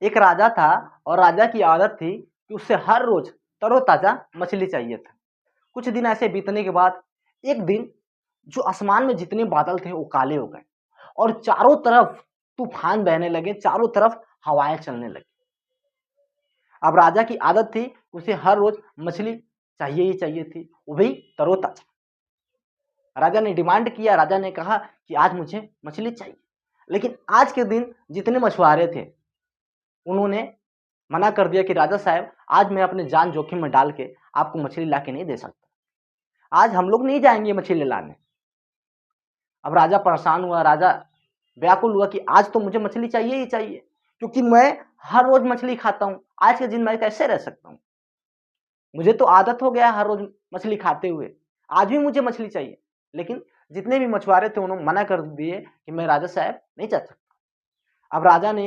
एक राजा था और राजा की आदत थी कि उसे हर रोज तरोताजा मछली चाहिए था। कुछ दिन ऐसे बीतने के बाद एक दिन जो आसमान में जितने बादल थे वो काले हो गए और चारों तरफ तूफान बहने लगे, चारों तरफ हवाएं चलने लगी। अब राजा की आदत थी उसे हर रोज मछली चाहिए ही चाहिए थी, वो भी तरोताजा। राजा ने डिमांड किया, राजा ने कहा कि आज मुझे मछली चाहिए। लेकिन आज के दिन जितने मछुआरे थे उन्होंने मना कर दिया कि राजा साहब आज मैं अपने जान जोखिम में डाल के आपको मछली ला के नहीं दे सकता, आज हम लोग नहीं जाएंगे मछली लाने। अब राजा परेशान हुआ, राजा व्याकुल हुआ कि आज तो मुझे मछली चाहिए ही चाहिए, क्योंकि मैं हर रोज मछली खाता हूं, आज के दिन मैं कैसे रह सकता हूं। मुझे तो आदत हो गया हर रोज मछली खाते हुए, आज भी मुझे मछली चाहिए। लेकिन जितने भी मछुआरे थे उन्होंने मना कर दिए कि मैं राजा साहब नहीं जा सकता। अब राजा ने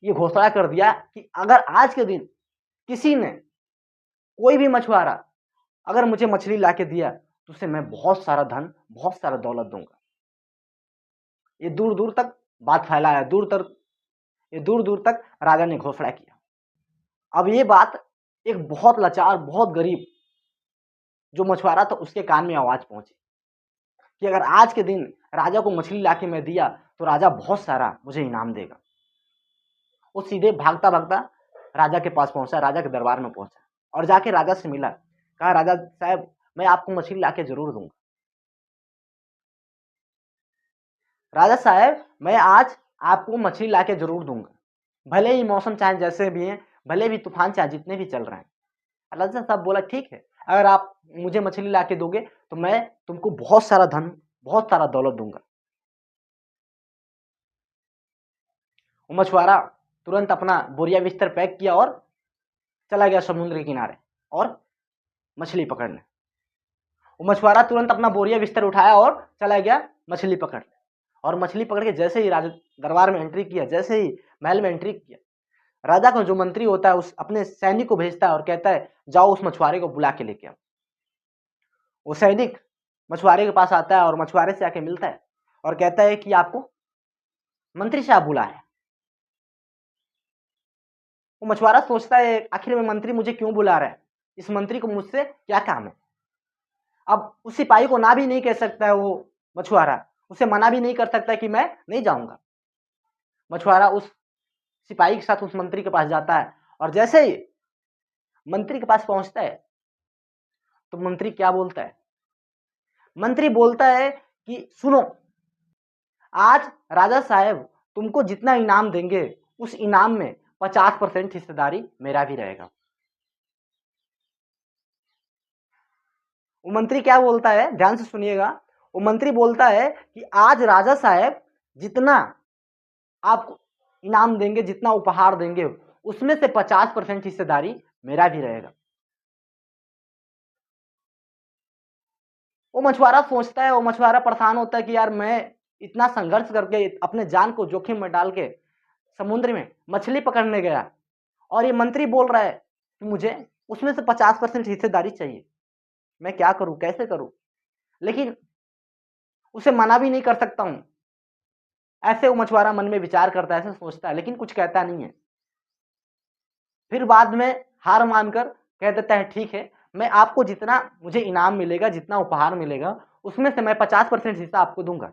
ये घोषणा कर दिया कि अगर आज के दिन किसी ने, कोई भी मछुआरा अगर मुझे मछली ला के दिया तो उसे मैं बहुत सारा धन, बहुत सारा दौलत दूंगा। ये दूर दूर तक बात फैलाया, दूर दूर तक राजा ने घोषणा किया। अब ये बात एक बहुत लाचार, बहुत गरीब जो मछुआरा था उसके कान में आवाज पहुंची कि अगर आज के दिन राजा को मछली लाके मैं दिया तो राजा बहुत सारा मुझे इनाम देगा। वो सीधे भागता भागता राजा के पास पहुंचा, राजा के दरबार में पहुंचा और जाके राजा से मिला। कहा राजा साहब मैं आपको मछली लाके जरूर दूंगा। राजा साहब मैं आज आपको मछली लाके जरूर दूंगा, भले ही मौसम चाहे जैसे भी है, भले भी तूफान चाहे जितने भी चल रहे हैं। राजा साहब बोला ठीक है, अगर आप मुझे मछली लाके दोगे तो मैं तुमको बहुत सारा धन, बहुत सारा दौलत दूंगा। वो मछुआरा तुरंत अपना बोरिया बिस्तर पैक किया और चला गया समुद्र के किनारे और मछली पकड़ने। वो मछुआरा तुरंत अपना बोरिया बिस्तर उठाया और चला गया मछली पकड़ने। और मछली पकड़ के जैसे ही राजा दरबार में एंट्री किया, जैसे ही महल में एंट्री किया, राजा का जो मंत्री होता है उस अपने सैनिक को भेजता है और कहता है जाओ उस मछुआरे को बुला के लेके आओ। वो सैनिक मछुआरे के पास आता है और मछुआरे से आके मिलता है और कहता है कि आपको मंत्री साहब बुला रहे हैं। वो मछुआरा सोचता है आखिर में मंत्री मुझे क्यों बुला रहा है, इस मंत्री को मुझसे क्या काम है। अब उस सिपाही को ना भी नहीं कह सकता है वो मछुआरा, उसे मना भी नहीं कर सकता कि मैं नहीं जाऊंगा। मछुआरा उस सिपाही के साथ उस मंत्री के पास जाता है और जैसे ही मंत्री के पास पहुंचता है तो मंत्री क्या बोलता है, मंत्री बोलता है कि सुनो, आज राजा साहब तुमको जितना इनाम देंगे उस इनाम में 50% हिस्सेदारी मेरा भी रहेगा। वो मंत्री क्या बोलता है, ध्यान से सुनिएगा। वो मंत्री बोलता है कि आज राजा साहब जितना आपको इनाम देंगे, जितना उपहार देंगे, उसमें से 50% हिस्सेदारी मेरा भी रहेगा। वो मछुआरा सोचता है, वो मछुआरा परेशान होता है कि यार मैं इतना संघर्ष करके अपने जान को जोखिम में डाल के समुद्र में मछली पकड़ने गया और ये मंत्री बोल रहा है कि मुझे उसमें से 50% हिस्सेदारी चाहिए, मैं क्या करूं, कैसे करूं। लेकिन उसे मना भी नहीं कर सकता हूं। ऐसे वो मछुआरा मन में विचार करता है, ऐसे सोचता है, लेकिन कुछ कहता नहीं है। फिर बाद में हार मानकर कह देता है ठीक है, मैं आपको जितना मुझे इनाम मिलेगा, जितना उपहार मिलेगा, उसमें से मैं 50% हिस्सा आपको दूंगा।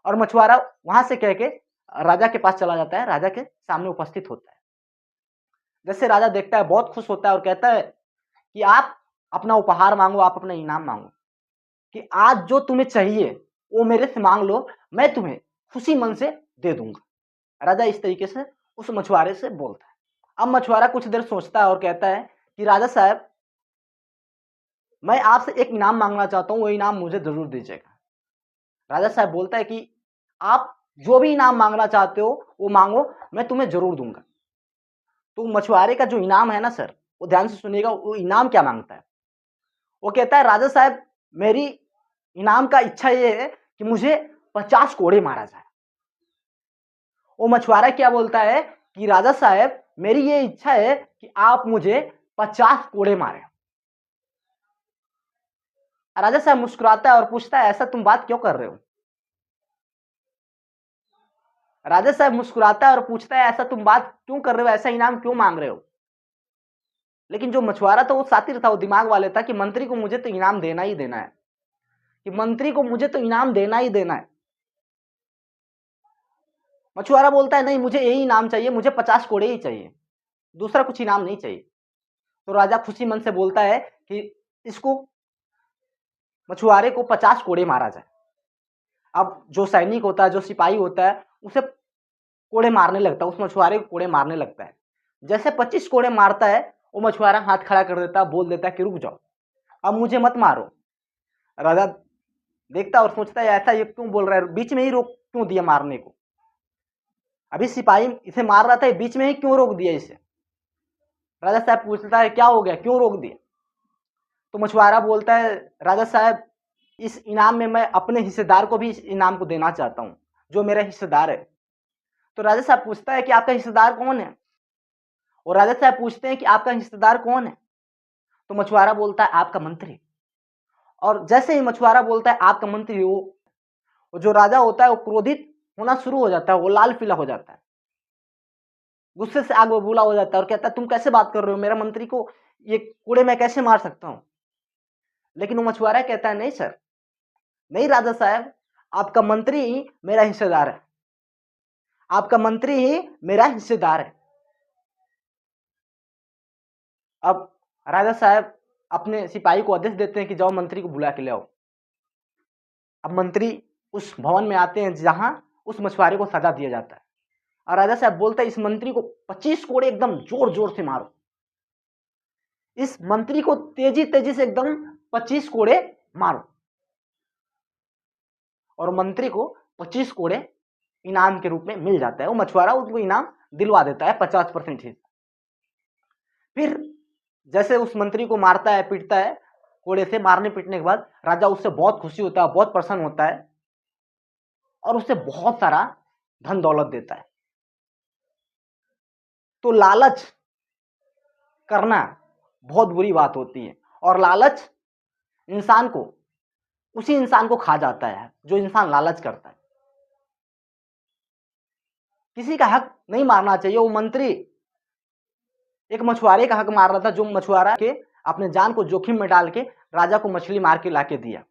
और मछुआरा वहां से कह के राजा के पास चला जाता है, राजा के सामने उपस्थित होता है। जैसे राजा देखता है बहुत खुश होता है और कहता है कि आप अपना उपहार मांगो, आप अपना इनाम मांगो, कि आज जो तुम्हें चाहिए वो मेरे से मांग लो, मैं तुम्हें खुशी मन से दे दूंगा। राजा इस तरीके से उस मछुआरे से बोलता है। अब मछुआरा कुछ देर सोचता है और कहता है कि राजा साहब मैं आपसे एक इनाम मांगना चाहता हूं, वो इनाम मुझे जरूर दीजिएगा। राजा साहब बोलता है कि आप जो भी इनाम मांगना चाहते हो वो मांगो, मैं तुम्हें जरूर दूंगा। तो मछुआरे का जो इनाम है ना सर, वो ध्यान से सुनिएगा, वो इनाम क्या मांगता है। वो कहता है राजा साहब मेरी इनाम का इच्छा ये है कि मुझे 50 कोड़े मारा जाए। वो मछुआरा क्या बोलता है कि राजा साहब मेरी ये इच्छा है कि आप मुझे 50 कोड़े मारे। राजा साहब मुस्कुराता है और पूछता है ऐसा तुम बात क्यों कर रहे हो। राजा साहब मुस्कुराता है और पूछता है ऐसा तुम बात क्यों कर रहे हो, ऐसा इनाम क्यों मांग रहे हो। लेकिन जो मछुआरा था वो शातिर था, वो दिमाग वाले था कि मंत्री को मुझे तो इनाम देना ही देना है, कि मंत्री को मुझे तो इनाम देना ही देना है। मछुआरा बोलता है नहीं, मुझे यही इनाम चाहिए, मुझे 50 कोड़े ही चाहिए, दूसरा कुछ इनाम नहीं चाहिए। तो राजा खुशी मन से बोलता है कि इसको, मछुआरे को 50 कोड़े मारा जाए। अब जो सैनिक होता है, जो सिपाही होता है, उसे कोड़े मारने लगता है, उस मछुआरे को कोड़े मारने लगता है। जैसे 25 कोड़े मारता है, वो मछुआरा हाथ खड़ा कर देता है, बोल देता है कि रुक जाओ, अब मुझे मत मारो। राजा देखता और सोचता है ऐसा ये क्यों बोल रहा है, बीच में ही रोक क्यों दिया मारने को। अभी सिपाही इसे मार रहा था, बीच में ही क्यों रोक दिया इसे। राजा साहब पूछता है क्या हो गया, क्यों रोक दिया। तो मछुआरा बोलता है राजा साहब, इस इनाम में मैं अपने हिस्सेदार को भी इस इनाम को देना चाहता हूं, जो मेरा हिस्सेदार है। तो राजा साहब पूछता है कि आपका हिस्सेदार कौन है। और राजा साहब पूछते हैं कि आपका हिस्सेदार कौन है। तो मछुआरा बोलता है आपका मंत्री। और जैसे ही मछुआरा बोलता है आपका मंत्री, वो जो राजा होता है वो क्रोधित होना शुरू हो जाता है, वो लाल पीला हो जाता है, गुस्से से आग बबूला हो जाता है और कहता है तुम कैसे बात कर रहे हो, मेरा मंत्री को ये कूड़े में कैसे मार सकता हूं। लेकिन वो मछुआरा कहता है नहीं सर, नहीं राजा साहब, आपका मंत्री ही मेरा हिस्सेदार है, आपका मंत्री ही मेरा हिस्सेदार है। अब राजा साहब अपने सिपाही को आदेश देते हैं कि जाओ मंत्री को बुला के ले आओ। अब मंत्री उस भवन में आते हैं जहां उस मछुआरे को सजा दिया जाता है। और राजा साहब बोलते हैं इस मंत्री को 25 कोड़े एकदम जोर जोर से मारो। इस मंत्री को तेजी तेजी से एकदम 25 कोड़े मारो। और मंत्री को 25 कोड़े इनाम के रूप में मिल जाता है। वो मछुआरा उसको इनाम दिलवा देता है 50% हिस्सा। फिर जैसे उस मंत्री को मारता है, पीटता है, कोड़े से मारने पीटने के बाद राजा उससे बहुत खुशी होता है, बहुत प्रसन्न होता है और उसे बहुत सारा धन दौलत देता है। तो लालच करना बहुत बुरी बात होती है और लालच इंसान को, उसी इंसान को खा जाता है जो इंसान लालच करता है। किसी का हक नहीं मारना चाहिए। वो मंत्री एक मछुआरे का हक मार रहा था, जो मछुआरा के अपने जान को जोखिम में डाल के राजा को मछली मार के लाके दिया।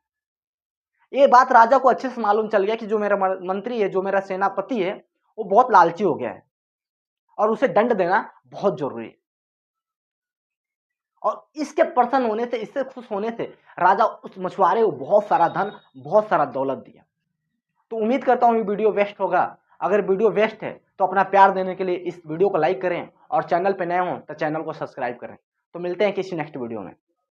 ये बात राजा को अच्छे से मालूम चल गया कि जो मेरा मंत्री है, जो मेरा सेनापति है, वो बहुत लालची हो गया है और उसे दंड देना बहुत जरूरी है। और इसके प्रसन्न होने से, इससे खुश होने से राजा उस मछुआरे को बहुत सारा धन, बहुत सारा दौलत दिया। तो उम्मीद करता हूँ ये वीडियो वेस्ट होगा। अगर वीडियो वेस्ट है तो अपना प्यार देने के लिए इस वीडियो को लाइक करें और चैनल पे नए हों तो चैनल को सब्सक्राइब करें। तो मिलते हैं किसी नेक्स्ट वीडियो में।